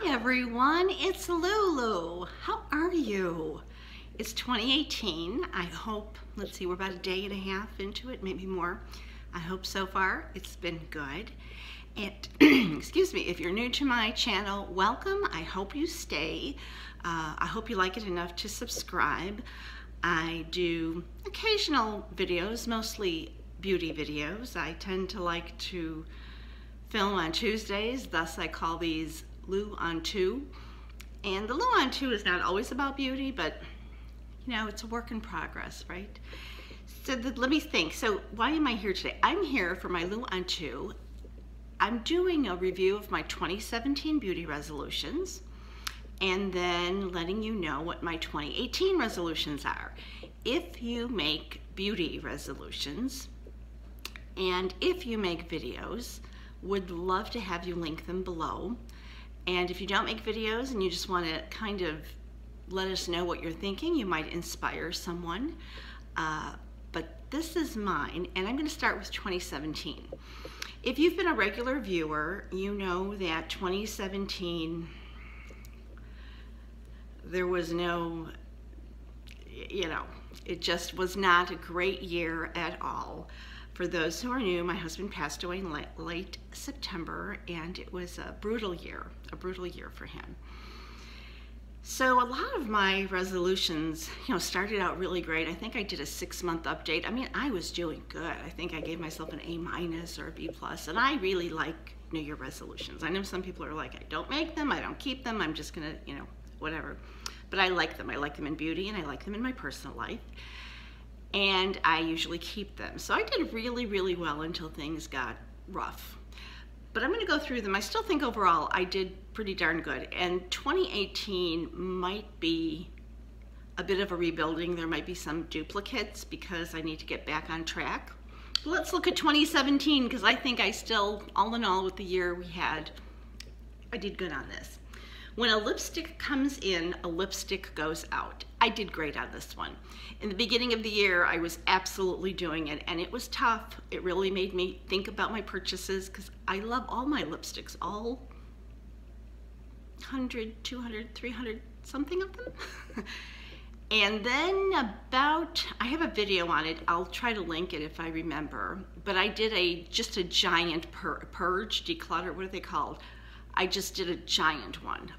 Hi everyone, it's Lulu. How are you? It's 2018. I hope, let's see, we're about a day and a half into it, maybe more. I hope so far it's been good. And excuse me, if you're new to my channel, welcome. I hope you stay. I hope you like it enough to subscribe. I do occasional videos, mostly beauty videos. I tend to like to film on Tuesdays, thus I call these Lou on 2. And the Lou on 2 is not always about beauty, but you know, it's a work in progress, right? So let me think. So why am I here today? I'm here for my Lou on 2. I'm doing a review of my 2017 beauty resolutions and then letting you know what my 2018 resolutions are. If you make beauty resolutions and if you make videos, would love to have you link them below. And if you don't make videos and you just want to kind of let us know what you're thinking, you might inspire someone. But this is mine, and I'm going to start with 2017. If you've been a regular viewer, you know that 2017, there was no, you know, it just was not a great year at all. For those who are new, my husband passed away in late September, and it was a brutal year for him. So a lot of my resolutions, you know, started out really great. I think I did a 6-month update. I mean, I was doing good. I think I gave myself an A- or a B+, and I really like New Year resolutions. I know some people are like, I don't make them, I don't keep them, I'm just gonna, you know, whatever. But I like them. I like them in beauty, and I like them in my personal life. And I usually keep them. So I did really, really well until things got rough. But I'm gonna go through them. I still think overall I did pretty darn good. And 2018 might be a bit of a rebuilding. There might be some duplicates because I need to get back on track. But let's look at 2017 because I think I still, all in all with the year we had, I did good on this. When a lipstick comes in, a lipstick goes out. I did great on this one. In the beginning of the year, I was absolutely doing it, and it was tough. It really made me think about my purchases because I love all my lipsticks, all 100, 200, 300, something of them. And then I have a video on it. I'll try to link it if I remember. But I did just a giant purge, declutter, what are they called? I just did a giant one.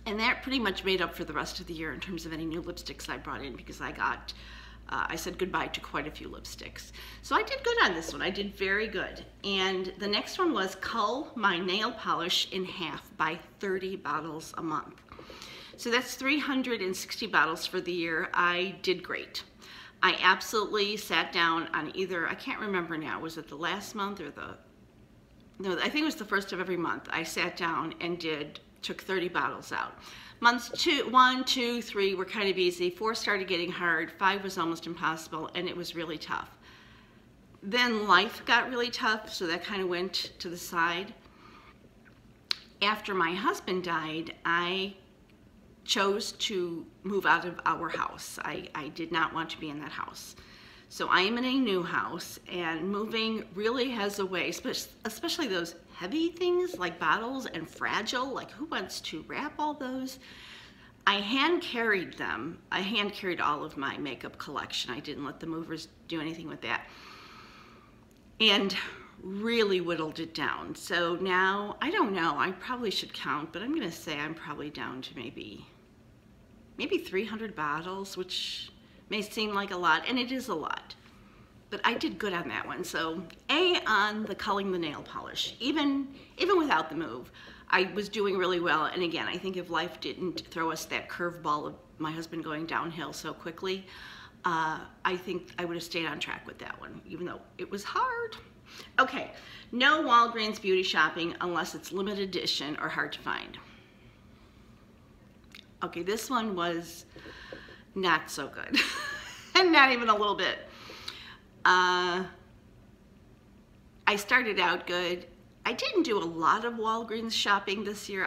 And that pretty much made up for the rest of the year in terms of any new lipsticks I brought in because I said goodbye to quite a few lipsticks. So I did good on this one. I did very good. And the next one was cull my nail polish in half by 30 bottles a month. So that's 360 bottles for the year. I did great. I absolutely sat down on either, I can't remember now, was it the last month or no, I think it was the first of every month. I sat down and took 30 bottles out. Months 1, 2, 3 were kind of easy. 4 started getting hard. 5 was almost impossible, and it was really tough. Then life got really tough, so that kind of went to the side. After my husband died, I chose to move out of our house. I did not want to be in that house. So I am in a new house, and moving really has a way, especially those heavy things like bottles and fragile, like who wants to wrap all those? I hand carried them. I hand carried all of my makeup collection. I didn't let the movers do anything with that. And really whittled it down. So now, I don't know, I probably should count, but I'm gonna say I'm probably down to maybe 300 bottles, which may seem like a lot, and it is a lot, but I did good on that one. So A on the culling the nail polish. Even without the move, I was doing really well. And again, I think if life didn't throw us that curveball of my husband going downhill so quickly, I think I would have stayed on track with that one, even though it was hard. Okay, no Walgreens beauty shopping unless it's limited edition or hard to find. Okay, this one was not so good, and not even a little bit. I started out good. I didn't do a lot of Walgreens shopping this year.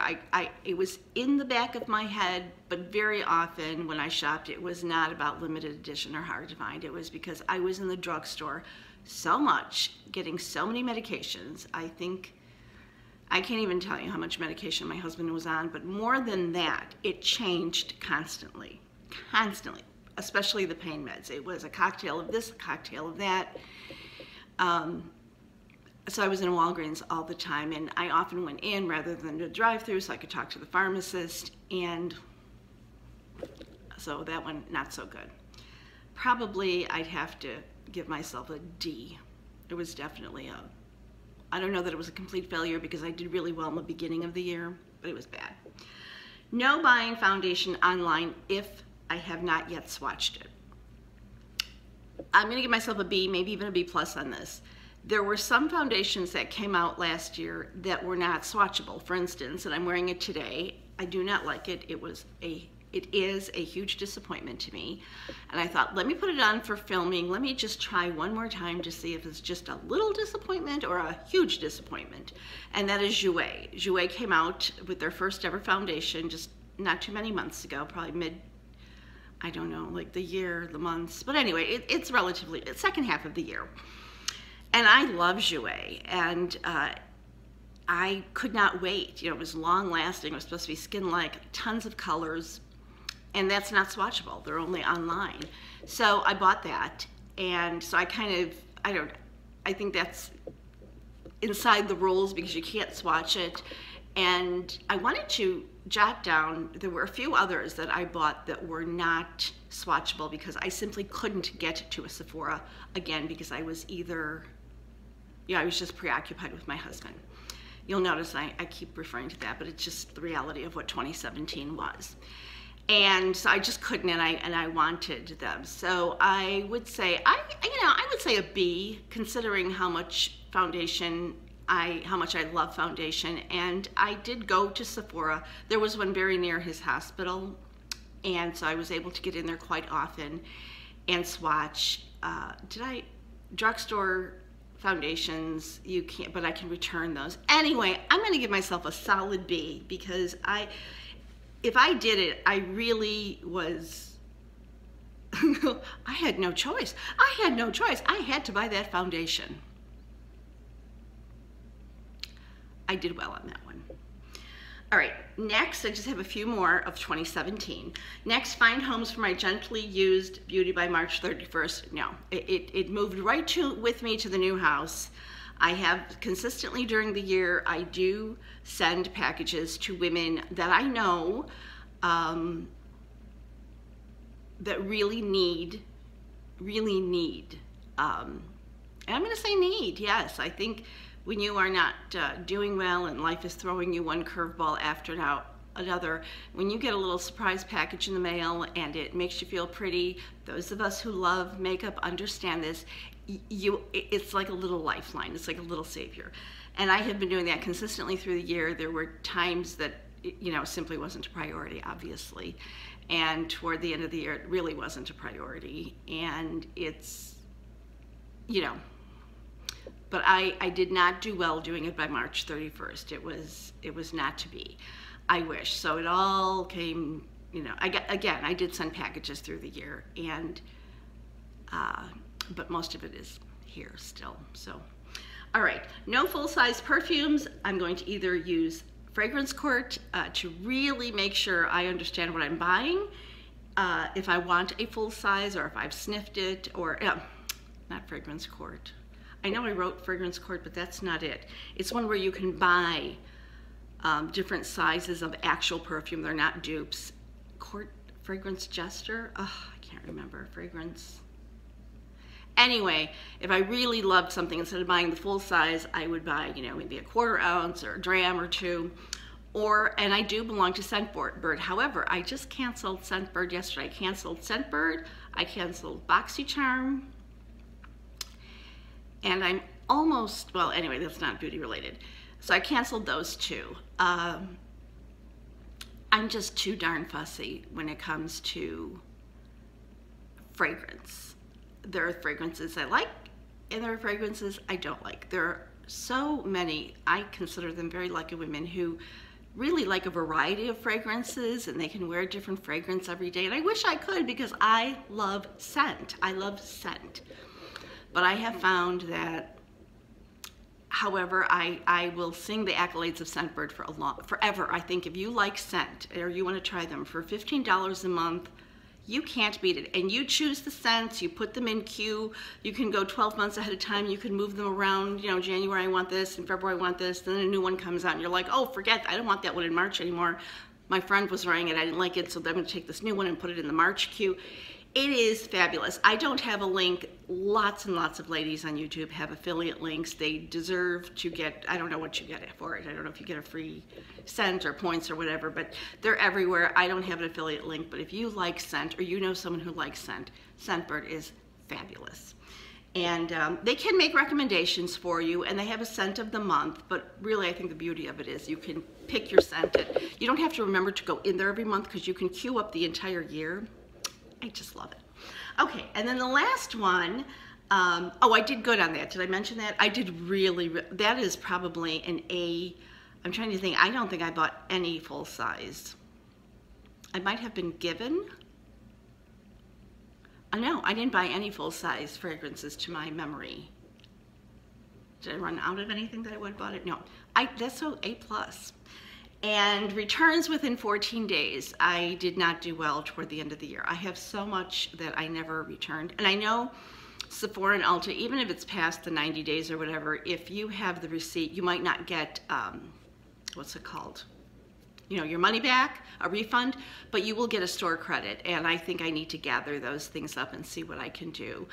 It was in the back of my head, but very often when I shopped, it was not about limited edition or hard to find. It was because I was in the drugstore so much, getting so many medications. I think I can't even tell you how much medication my husband was on, but more than that, it changed constantly, constantly, especially the pain meds. It was a cocktail of this, a cocktail of that. So I was in Walgreens all the time, and I often went in rather than to drive-through so I could talk to the pharmacist, and so that one, not so good. Probably I'd have to give myself a D. It was definitely I don't know that it was a complete failure because I did really well in the beginning of the year, but it was bad. No buying foundation online if I have not yet swatched it. I'm gonna give myself a B, maybe even a B plus on this. There were some foundations that came out last year that were not swatchable. For instance, and I'm wearing it today, I do not like it. It is a huge disappointment to me. And I thought, let me put it on for filming. Let me just try one more time to see if it's just a little disappointment or a huge disappointment. And that is Jouer. Jouer came out with their first ever foundation just not too many months ago, probably I don't know, like the year, the months. But anyway, it's relatively, it's second half of the year. And I love Jouer. And I could not wait. You know, it was long lasting. It was supposed to be skin-like, tons of colors. And that's not swatchable. They're only online. So I bought that. And so I think that's inside the rules because you can't swatch it. And I wanted to jot down, there were a few others that I bought that were not swatchable because I simply couldn't get to a Sephora again because I was I was just preoccupied with my husband. You'll notice I keep referring to that, but it's just the reality of what 2017 was. And so I just couldn't, and I wanted them. So I would say, I would say a B, considering how much foundation, how much I love foundation. And I did go to Sephora. There was one very near his hospital, and so I was able to get in there quite often and swatch. Drugstore foundations, you can't, but I can return those. Anyway, I'm gonna give myself a solid B because if I did it, I really was, I had no choice. I had no choice. I had to buy that foundation. I did well on that one. All right, next, I just have a few more of 2017. Next, find homes for my gently used beauty by March 31st. No, it moved right with me to the new house. I have consistently during the year, I do send packages to women that I know that really need, and I'm gonna say need, yes. I think when you are not doing well and life is throwing you one curveball after another, when you get a little surprise package in the mail and it makes you feel pretty, those of us who love makeup understand this. It's like a little lifeline. It's like a little savior. And I have been doing that consistently through the year. There were times that, simply wasn't a priority, obviously. And toward the end of the year, it really wasn't a priority. And it's, but I did not do well doing it by March 31st. It was not to be. I wish. So it all came, I did send packages through the year, and but most of it is here still. So, all right, no full-size perfumes. I'm going to either use Fragrance Court to really make sure I understand what I'm buying, if I want a full size or if I've sniffed it, or not Fragrance Court. I know I wrote Fragrance Court, but that's not it. It's one where you can buy different sizes of actual perfume. They're not dupes. Fragrance Jester? Oh, I can't remember. Fragrance. Anyway, if I really loved something, instead of buying the full size, I would buy, maybe a 1/4 ounce or a dram or two. And I do belong to Scentbird. However, I just canceled Scentbird yesterday. I canceled Scentbird. I canceled BoxyCharm. And I'm almost, well, anyway, that's not beauty related. So I canceled those two. I'm just too darn fussy when it comes to fragrance. There are fragrances I like, and there are fragrances I don't like. There are so many, I consider them very lucky women who really like a variety of fragrances, and they can wear a different fragrance every day. And I wish I could, because I love scent. I love scent. But I have found that However, I will sing the accolades of Scentbird for forever. I think if you like scent or you want to try them for $15 a month, you can't beat it. And you choose the scents, you put them in queue. You can go 12 months ahead of time. You can move them around. You know, January I want this, in February I want this. Then a new one comes out and you're like, oh, forget, I don't want that one in March anymore. My friend was wearing it, I didn't like it, so I'm gonna take this new one and put it in the March queue. It is fabulous. I don't have a link. Lots and lots of ladies on YouTube have affiliate links. They deserve to get, I don't know what you get for it. I don't know if you get a free scent or points or whatever, but they're everywhere. I don't have an affiliate link, but if you like scent or you know someone who likes scent, Scentbird is fabulous. And they can make recommendations for you, and they have a scent of the month, but really I think the beauty of it is you can pick your scent. You don't have to remember to go in there every month because you can queue up the entire year. I just love it. Okay, and then the last one, oh, I did good on that. Did I mention that? I did really, that is probably an A. I'm trying to think. I don't think I bought any full size. I might have been given. No, I didn't buy any full size fragrances to my memory. Did I run out of anything that I would have bought it? No, that's so A+. And returns within 14 days. I did not do well toward the end of the year. I have so much that I never returned. And I know Sephora and Ulta, even if it's past the 90 days or whatever, if you have the receipt, you might not get, what's it called? You know, your money back, a refund, but you will get a store credit. And I think I need to gather those things up and see what I can do.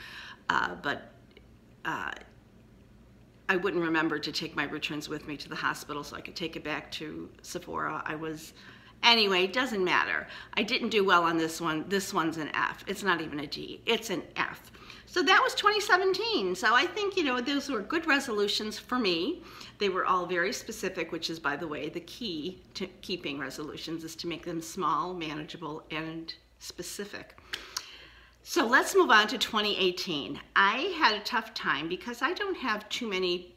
I wouldn't remember to take my returns with me to the hospital so I could take it back to Sephora. Anyway, it doesn't matter. I didn't do well on this one. This one's an F. It's not even a D. It's an F. So that was 2017. So I think, you know, those were good resolutions for me. They were all very specific, which is, by the way, the key to keeping resolutions is to make them small, manageable, and specific. So let's move on to 2018. I had a tough time because I don't have too many,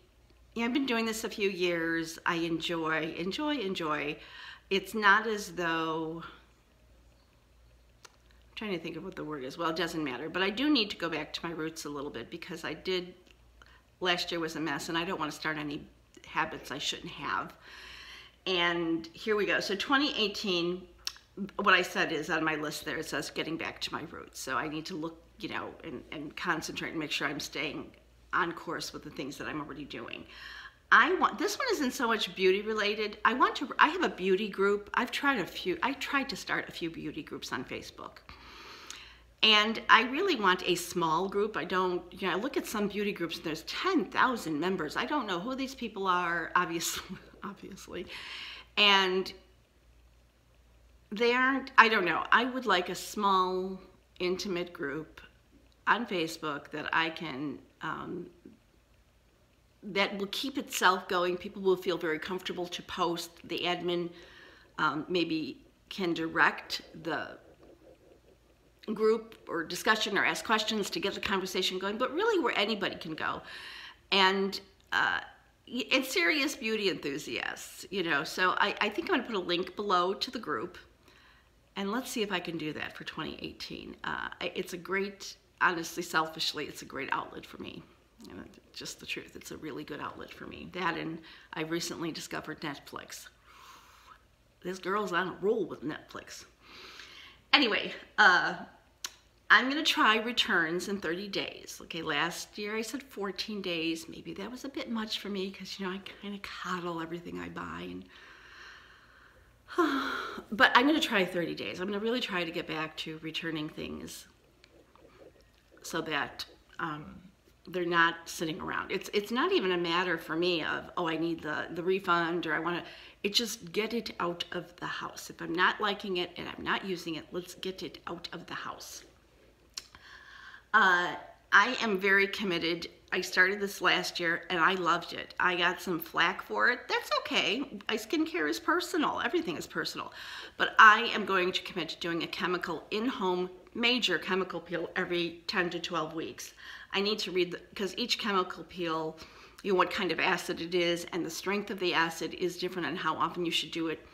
I've been doing this a few years. I enjoy. It's not as though, I'm trying to think of what the word is. Well, it doesn't matter, but I do need to go back to my roots a little bit because last year was a mess and I don't want to start any habits I shouldn't have. And here we go. So 2018, what I said is on my list there, it says getting back to my roots. So I need to look, you know, and concentrate and make sure I'm staying on course with the things that I'm already doing. This one isn't so much beauty related. I have a beauty group. I tried to start a few beauty groups on Facebook. And I really want a small group. I look at some beauty groups and there's 10,000 members. I don't know who these people are, obviously. And they aren't, I don't know. I would like a small, intimate group on Facebook that I can, that will keep itself going. People will feel very comfortable to post. The admin maybe can direct the group or discussion or ask questions to get the conversation going, but really where anybody can go. And it's serious beauty enthusiasts, you know. So I think I'm gonna put a link below to the group. And let's see if I can do that for 2018. It's a great, honestly, selfishly, it's a great outlet for me. You know, just the truth, it's a really good outlet for me. That and I recently discovered Netflix. This girl's on a roll with Netflix. Anyway, I'm gonna try returns in 30 days. Okay, last year I said 14 days. Maybe that was a bit much for me because, you know, I kind of coddle everything I buy. But I'm going to try 30 days. I'm going to really try to get back to returning things so that they're not sitting around. It's not even a matter for me of, oh, I need the refund or I want to, it's just get it out of the house. If I'm not liking it and I'm not using it, let's get it out of the house. I am very committed. I started this last year and I loved it. I got some flack for it. That's okay. Skincare is personal. Everything is personal. But I am going to commit to doing a chemical in-home major chemical peel every 10 to 12 weeks. I need to read, because each chemical peel, you know, what kind of acid it is and the strength of the acid is different and how often you should do it.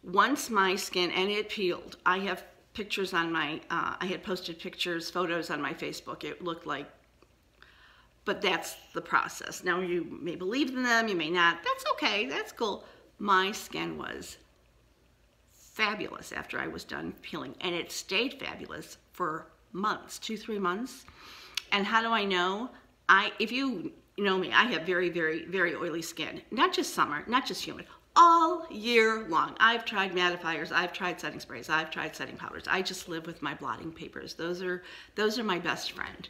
Once my skin, and it peeled, I have pictures on my, I had posted pictures, photos on my Facebook. It looked like but that's the process. Now, you may believe in them, you may not. That's okay, that's cool. My skin was fabulous after I was done peeling, and it stayed fabulous for months, 2-3 months. And how do I know? If you know me, I have very, very, very oily skin. Not just summer, not just humid, all year long. I've tried mattifiers, I've tried setting sprays, I've tried setting powders. I just live with my blotting papers. Those are my best friend.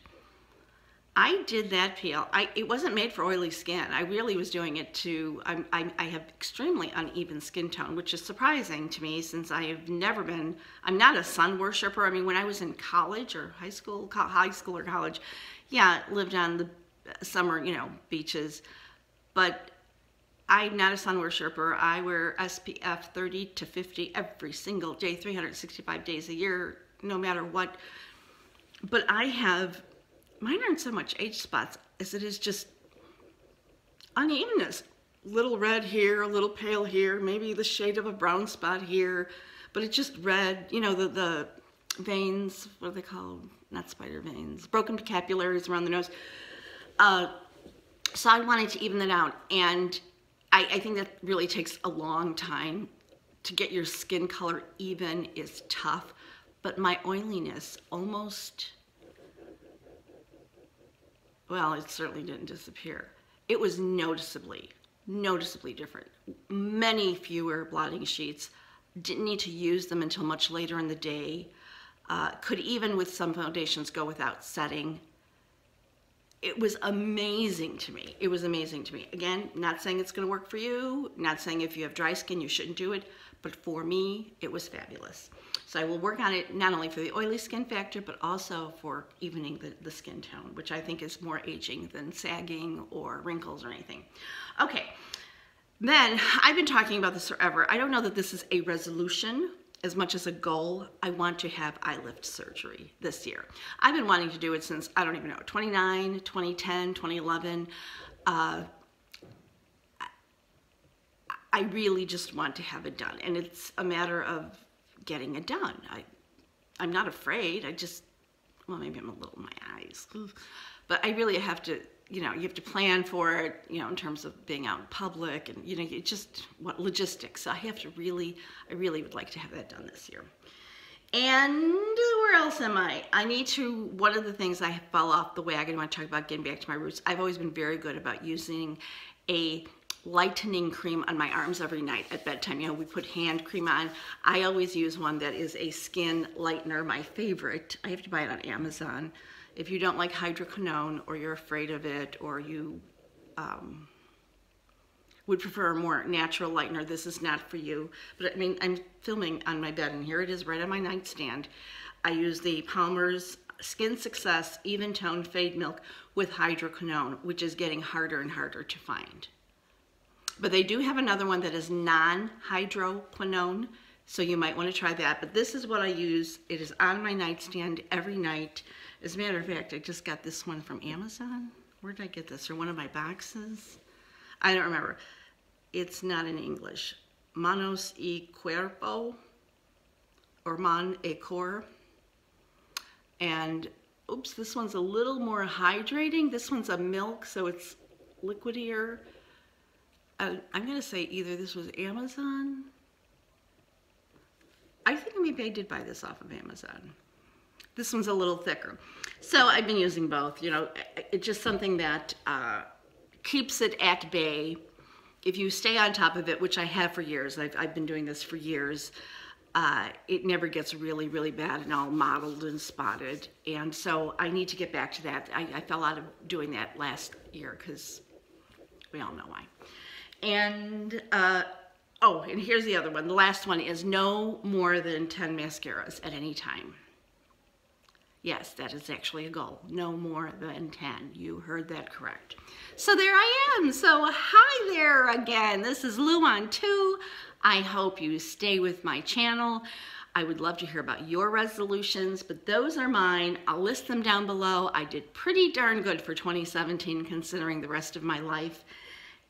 I did that peel. It wasn't made for oily skin. I really was doing it to, I have extremely uneven skin tone, which is surprising to me since I have never been, I'm not a sun worshiper. I mean, when I was in college or high school or college, yeah, lived on the summer, you know, beaches, but I'm not a sun worshiper. I wear SPF 30 to 50 every single day, 365 days a year, no matter what. But mine aren't so much age spots as it is just unevenness. Little red here, a little pale here, maybe the shade of a brown spot here, but it's just red. You know, the veins, what are they called? Not spider veins, broken capillaries around the nose. So I wanted to even that out, and I think that really takes a long time. To get your skin color even is tough, but my oiliness almost, well, it certainly didn't disappear. It was noticeably different. Many fewer blotting sheets. Didn't need to use them until much later in the day. Could even with some foundations go without setting. It was amazing to me. It was amazing to me. Again, not saying it's gonna work for you, not saying if you have dry skin you shouldn't do it, but for me, it was fabulous. So I will work on it not only for the oily skin factor, but also for evening the skin tone, which I think is more aging than sagging or wrinkles or anything. Okay, then I've been talking about this forever. I don't know that this is a resolution as much as a goal. I want to have eye lift surgery this year. I've been wanting to do it since, I don't even know, 2010, 2011. I really just want to have it done, and it's a matter of getting it done. I'm not afraid. Well, maybe I'm a little in my eyes, but I really have to, you know, you have to plan for it, you know, in terms of being out in public and, you know, logistics. So I really would like to have that done this year. And where else am I? One of the things I fell off the wagon when I talk about getting back to my roots, I've always been very good about using a lightening cream on my arms every night at bedtime. You know, we put hand cream on. I always use one that is a skin lightener, my favorite. I have to buy it on Amazon. If you don't like hydroquinone, or you're afraid of it, or you would prefer a more natural lightener, this is not for you. But I mean, I'm filming on my bed, and here it is right on my nightstand. I use the Palmer's Skin Success Even Tone Fade Milk with hydroquinone, which is getting harder and harder to find. But they do have another one that is non-hydroquinone, so you might want to try that. But this is what I use. It is on my nightstand every night. As a matter of fact, I just got this one from Amazon. Where did I get this? Or one of my boxes? I don't remember. It's not in English. Manos y Cuerpo, or Mon et Corps. And, oops, this one's a little more hydrating. This one's a milk, so it's liquidier. I'm going to say either this was Amazon. I think maybe I did buy this off of Amazon. This one's a little thicker. So I've been using both. You know, it's just something that keeps it at bay. If you stay on top of it, which I have for years, I've been doing this for years, it never gets really, really bad and all mottled and spotted. And so I need to get back to that. I fell out of doing that last year because we all know why. And, oh, and here's the other one. The last one is no more than 10 mascaras at any time. Yes, that is actually a goal. No more than 10. You heard that correct. So there I am. So hi there again. This is Lou on 2. I hope you stay with my channel. I would love to hear about your resolutions, but those are mine. I'll list them down below. I did pretty darn good for 2017 considering the rest of my life.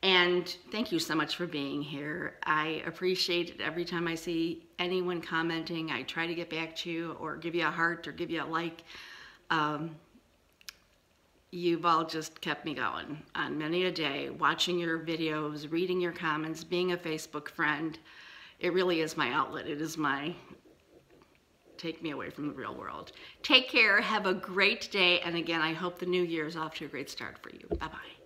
And thank you so much for being here. I appreciate it every time I see anyone commenting. I try to get back to you or give you a heart or give you a like. you've all just kept me going on many a day, watching your videos, reading your comments, being a Facebook friend. It really is my outlet. It is my take me away from the real world. Take care, have a great day, and again, I hope the new year is off to a great start for you. Bye-bye.